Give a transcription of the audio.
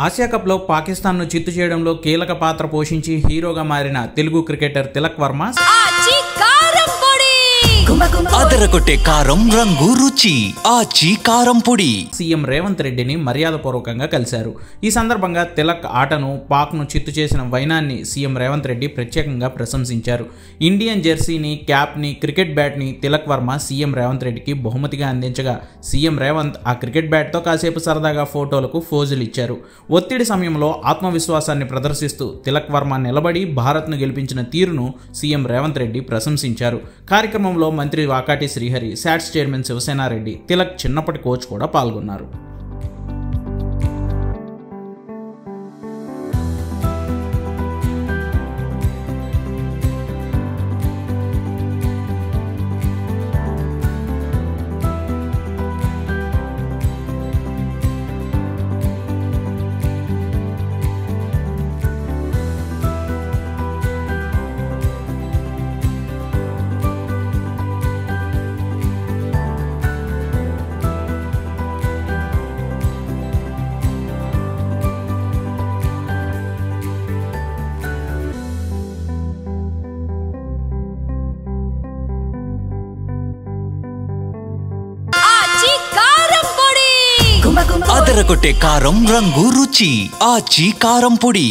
Asia కప్లో పాకిస్తాన్ను చిత్తు చేయడంలో కీలక పాత్ర పోషించి హీరోగా మారిన తెలుగు క్రికెటర్ తిలక్ వర్మ అదరగొట్టే కారం రంగు రుచి ఆచి కారం పొడి సీఎం రేవంత్ రెడ్డిని మర్యాదపూర్వకంగా కలిశారు. ఈ సందర్భంగా తిలక్ ఆటను, పాక్ను చిత్తు చేసిన వైనాన్ని సీఎం రేవంత్ రెడ్డి ప్రత్యేకంగా ప్రశంసించారు. ఇండియన్ జెర్సీని, క్యాప్ని, క్రికెట్ బ్యాట్ని తిలక్ వర్మ సీఎం రేవంత్ రెడ్డికి బహుమతిగా అందించగా సీఎం రేవంత్ ఆ క్రికెట్ బ్యాట్తో కాసేపు సరదాగా ఫోటోలకు ఫోజులు ఇచ్చారు. ఒత్తిడి సమయంలో ఆత్మవిశ్వాసాన్ని ప్రదర్శిస్తూ తిలక్ వర్మ నిలబడి భారత్ను గెలిపించిన తీరును సీఎం రేవంత్ రెడ్డి ప్రశంసించారు. కార్యక్రమంలో మంత్రి వాకాటి శ్రీహరి, శాట్స్ చైర్మన్ శివసేనారెడ్డి, తిలక్ చిన్నప్పటి కోచ్ కూడా పాల్గొన్నారు. అదరగొట్టే కారం రంగు రుచి ఆచి కారం పొడి.